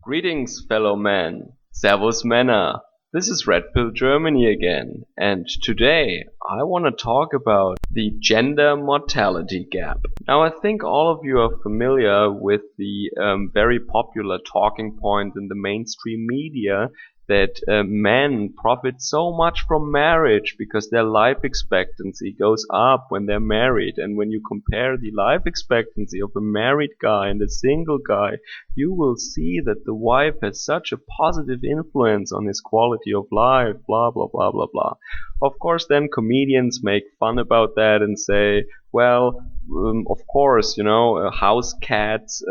Greetings, fellow men. Servus Männer. This is Red Pill Germany again, and today I want to talk about the gender mortality gap. Now, I think all of you are familiar with the very popular talking point in the mainstream media that men profit so much from marriage because their life expectancy goes up when they're married. And when you compare the life expectancy of a married guy and a single guy, you will see that the wife has such a positive influence on his quality of life, blah, blah, blah, blah, blah. Of course, then comedians make fun about that and say, well, of course, house cats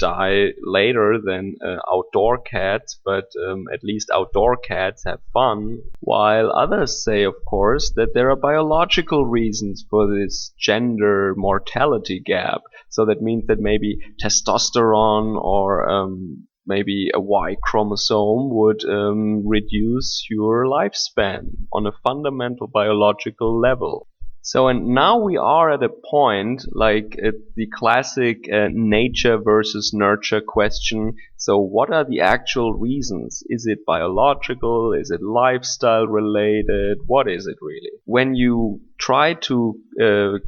die later than outdoor cats, but at least outdoor cats have fun. While others say, of course, that there are biological reasons for this gender mortality gap. So that means that maybe testosterone or maybe a Y chromosome would reduce your lifespan on a fundamental biological level. So, and now we are at a point like the classic nature versus nurture question. So what are the actual reasons? Is it biological? Is it lifestyle related? What is it really? When you try to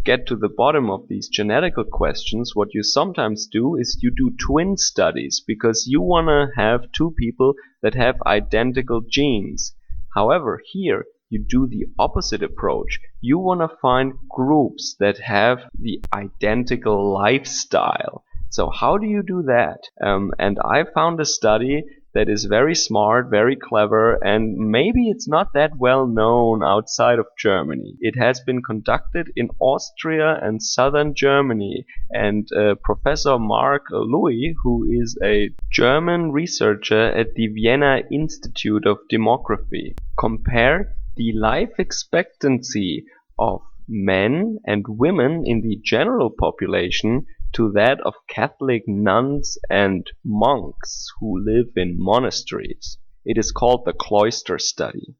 get to the bottom of these genetical questions, what you sometimes do is you do twin studies because you want to have two people that have identical genes. However, here you do the opposite approach. You want to find groups that have the identical lifestyle. So how do you do that? And I found a study that is very smart, very clever, and maybe it's not that well known outside of Germany. It has been conducted in Austria and southern Germany, and Professor Mark Louis, who is a German researcher at the Vienna Institute of Demography, compared the life expectancy of men and women in the general population to that of Catholic nuns and monks who live in monasteries. It is called the Cloister study.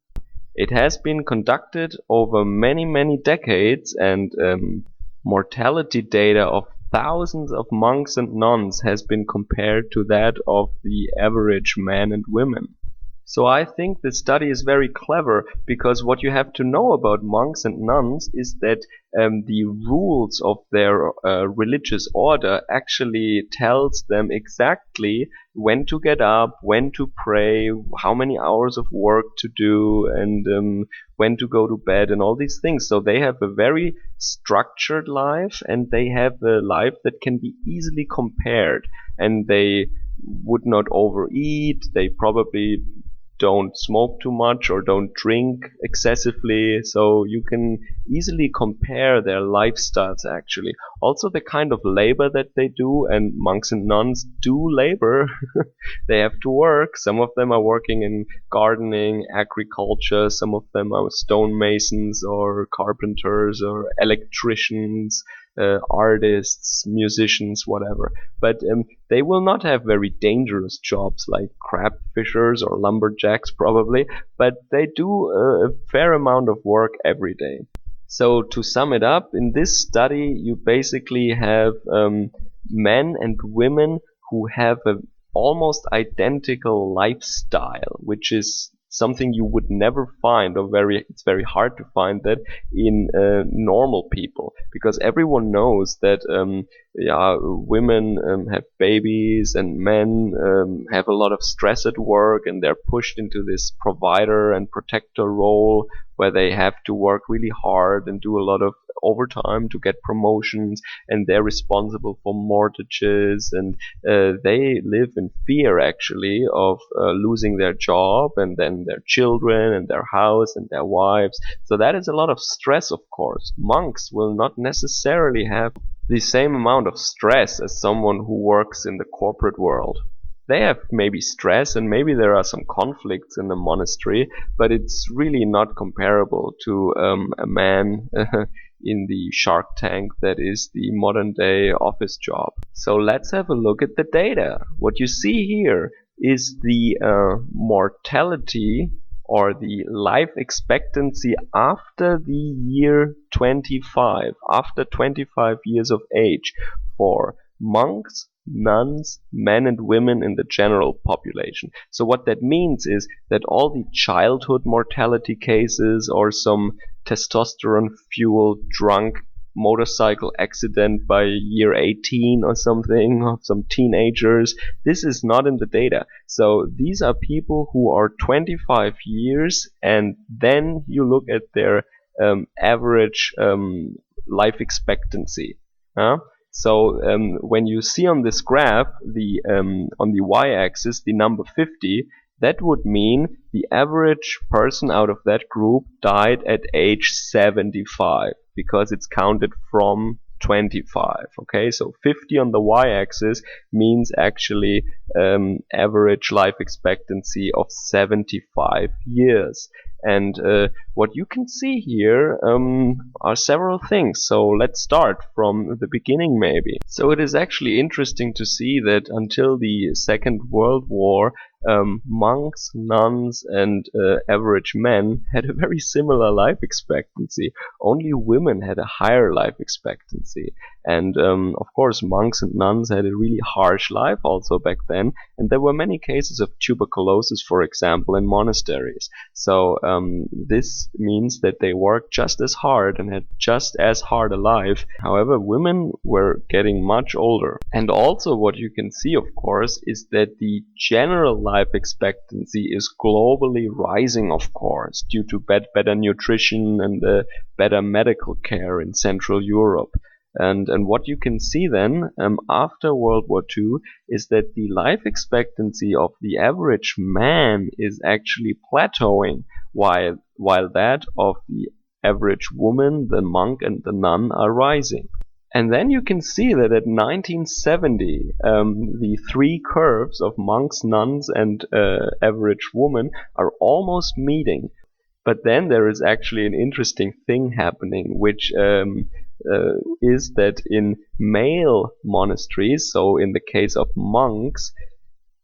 It has been conducted over many decades, and mortality data of thousands of monks and nuns has been compared to that of the average men and women. So I think this study is very clever because what you have to know about monks and nuns is that the rules of their religious order actually tells them exactly when to get up, when to pray, how many hours of work to do, and when to go to bed and all these things. So they have a very structured life, and they have a life that can be easily compared, and they would not overeat. They probably don't smoke too much or don't drink excessively, so you can easily compare their lifestyles actually. Also the kind of labor that they do, and monks and nuns do labor. They have to work. Some of them are working in gardening, agriculture, some of them are stonemasons or carpenters or electricians, artists, musicians, whatever. But they will not have very dangerous jobs like crab fishers or lumberjacks probably, but they do a fair amount of work every day. So to sum it up, in this study you basically have men and women who have a almost identical lifestyle, which is something you would never find, or it's very hard to find that in normal people, because everyone knows that women have babies and men have a lot of stress at work, and they're pushed into this provider and protector role where they have to work really hard and do a lot of overtime to get promotions, and they're responsible for mortgages, and they live in fear actually of losing their job and then their children and their house and their wives. So that is a lot of stress, of course. Monks will not necessarily have the same amount of stress as someone who works in the corporate world. They have maybe stress, and maybe there are some conflicts in the monastery, but it's really not comparable to a man in the Shark Tank that is the modern day office job. So let's have a look at the data. What you see here is the mortality or the life expectancy after the year 25, after 25 years of age, for monks, nuns, men and women in the general population. So what that means is that all the childhood mortality cases or some testosterone-fueled drunk motorcycle accident by year 18 or something, of some teenagers, this is not in the data. So these are people who are 25 years, and then you look at their average life expectancy. So when you see on this graph the on the y-axis the number 50, that would mean the average person out of that group died at age 75 because it's counted from 25. Okay, so 50 on the y-axis means actually average life expectancy of 75 years. And what you can see here are several things. So let's start from the beginning maybe. So it is actually interesting to see that until the Second World War, monks, nuns, and average men had a very similar life expectancy. Only women had a higher life expectancy. And of course, monks and nuns had a really harsh life also back then. And there were many cases of tuberculosis, for example, in monasteries. So this means that they worked just as hard and had just as hard a life. However, women were getting much older. And also what you can see, of course, is that the general life expectancy is globally rising, of course, due to better nutrition and better medical care in Central Europe. And what you can see then after World War II is that the life expectancy of the average man is actually plateauing, while that of the average woman, the monk, and the nun are rising. And then you can see that at 1970, the three curves of monks, nuns, and average woman are almost meeting. But then there is actually an interesting thing happening, which is that in male monasteries, so in the case of monks,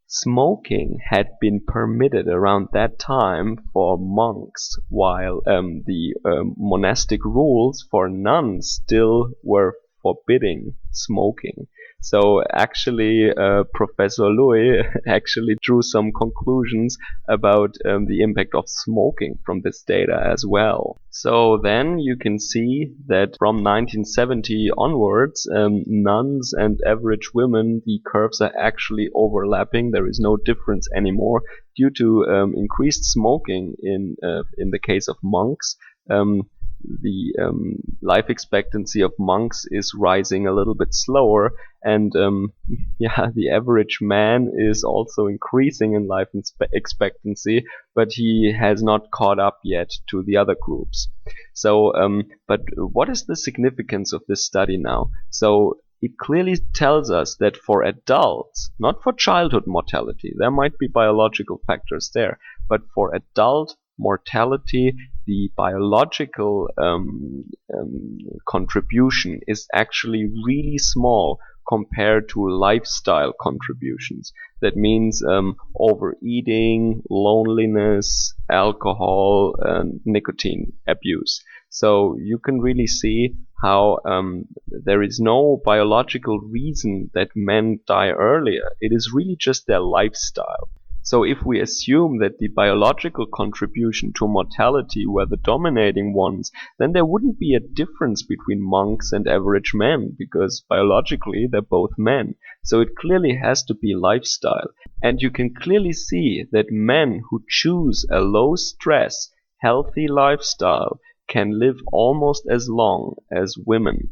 smoking had been permitted around that time for monks, while the monastic rules for nuns still were forbidding smoking. So actually, Professor Louis actually drew some conclusions about the impact of smoking from this data as well. So then you can see that from 1970 onwards, nuns and average women, the curves are actually overlapping. There is no difference anymore due to increased smoking in the case of monks. The life expectancy of monks is rising a little bit slower, and the average man is also increasing in life expectancy, but he has not caught up yet to the other groups. So, but what is the significance of this study now? So it clearly tells us that for adults, not for childhood mortality, there might be biological factors there, but for adult mortality, the biological contribution is actually really small compared to lifestyle contributions. That means overeating, loneliness, alcohol, and nicotine abuse. So you can really see how there is no biological reason that men die earlier. It is really just their lifestyle. So if we assume that the biological contribution to mortality were the dominating ones, then there wouldn't be a difference between monks and average men, because biologically they're both men. So it clearly has to be lifestyle. And you can clearly see that men who choose a low stress, healthy lifestyle can live almost as long as women.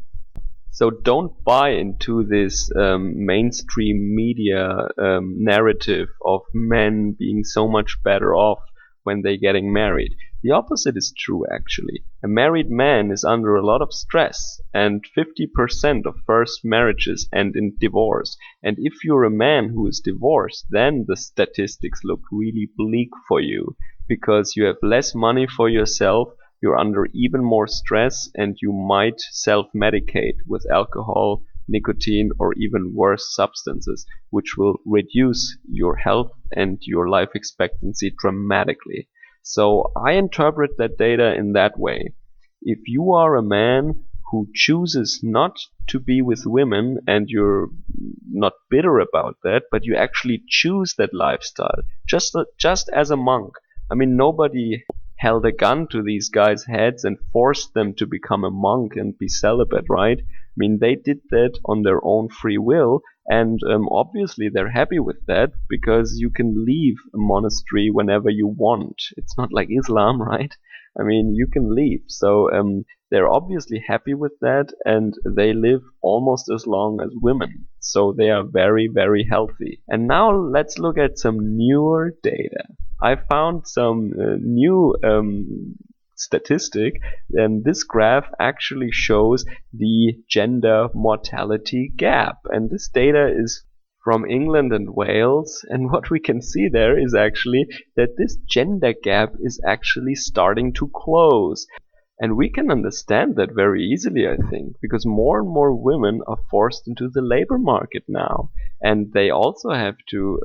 So don't buy into this mainstream media narrative of men being so much better off when they're getting married. The opposite is true, actually. A married man is under a lot of stress, and 50% of first marriages end in divorce. And if you're a man who is divorced, then the statistics look really bleak for you, because you have less money for yourself, you're under even more stress, and you might self-medicate with alcohol, nicotine, or even worse substances, which will reduce your health and your life expectancy dramatically. So I interpret that data in that way. If you are a man who chooses not to be with women, and you're not bitter about that, but you actually choose that lifestyle, just as a monk. I mean, nobody held a gun to these guys' heads and forced them to become a monk and be celibate, right? I mean, they did that on their own free will, and obviously they're happy with that because you can leave a monastery whenever you want. It's not like Islam, right? I mean, you can leave. So they're obviously happy with that, and they live almost as long as women. So they are very, very healthy. And now let's look at some newer data. I found some new statistic, and this graph actually shows the gender mortality gap. And this data is from England and Wales, and what we can see there is actually that this gender gap is actually starting to close. And we can understand that very easily, I think, because more and more women are forced into the labor market now. And they also have to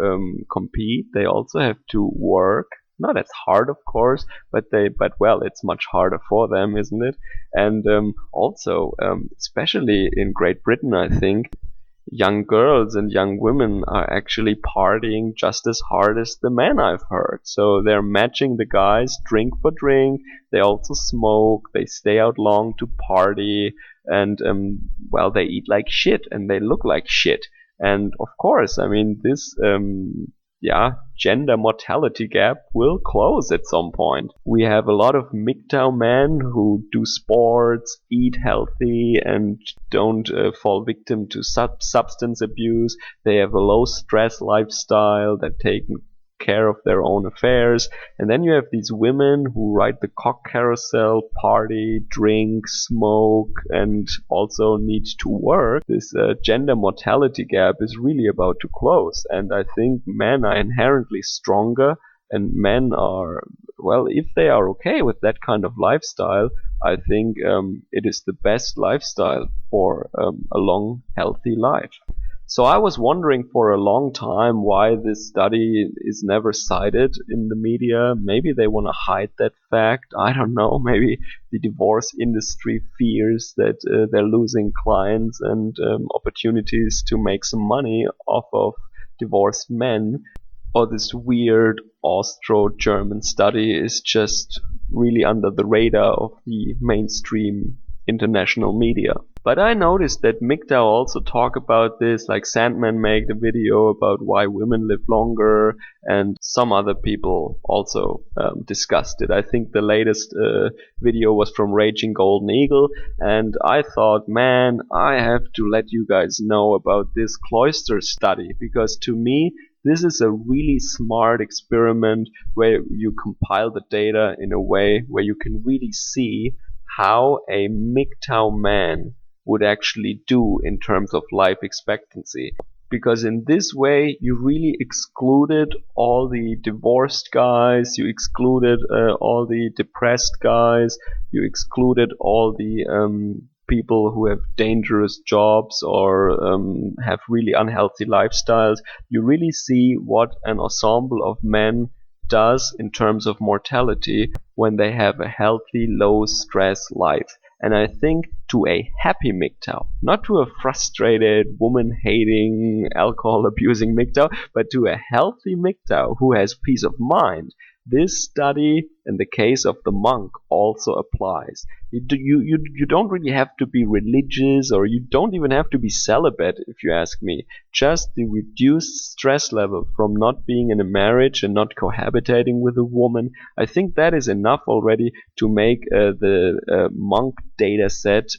compete, they also have to work. Not as hard, of course, but well, it's much harder for them, isn't it? And also, especially in Great Britain, I think, young girls and young women are actually partying just as hard as the men, I've heard. So they're matching the guys drink for drink. They also smoke. They stay out long to party. And, well, they eat like shit and they look like shit. And of course, I mean, this, gender mortality gap will close at some point. We have a lot of MGTOW men who do sports, eat healthy, and don't fall victim to substance abuse. They have a low stress lifestyle that take care of their own affairs. And then you have these women who ride the cock carousel, party, drink, smoke, and also need to work. This gender mortality gap is really about to close, and I think men are inherently stronger, and men are, well, if they are okay with that kind of lifestyle, I think it is the best lifestyle for a long, healthy life. So I was wondering for a long time why this study is never cited in the media. Maybe they want to hide that fact. I don't know. Maybe the divorce industry fears that they're losing clients and opportunities to make some money off of divorced men. Or this weird Austro-German study is just really under the radar of the mainstream international media. But I noticed that MGTOW also talk about this, like Sandman made a video about why women live longer, and some other people also discussed it. I think the latest video was from Raging Golden Eagle, and I thought, man, I have to let you guys know about this Cloister study, because to me, this is a really smart experiment where you compile the data in a way where you can really see how a MGTOW man would actually do in terms of life expectancy. Because in this way, you really excluded all the divorced guys, you excluded all the depressed guys, you excluded all the people who have dangerous jobs or have really unhealthy lifestyles. You really see what an ensemble of men does in terms of mortality when they have a healthy, low stress life. And I think to a happy MGTOW, not to a frustrated, woman-hating, alcohol-abusing MGTOW, but to a healthy MGTOW who has peace of mind, this study in the case of the monk also applies. You don't really have to be religious, or you don't even have to be celibate, if you ask me. Just the reduced stress level from not being in a marriage and not cohabitating with a woman, I think that is enough already to make the monk data set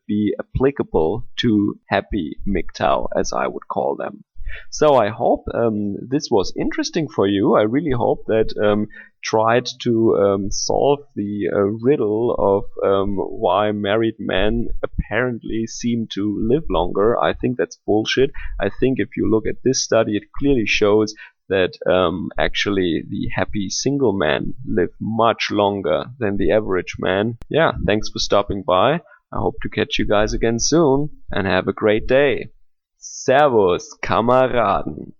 be applicable to happy MGTOW, as I would call them. So I hope this was interesting for you. I really hope that tried to solve the riddle of why married men apparently seem to live longer. I think that's bullshit. I think if you look at this study, it clearly shows that actually the happy single men live much longer than the average man. Yeah, thanks for stopping by. I hope to catch you guys again soon, and have a great day. Servus, Kameraden.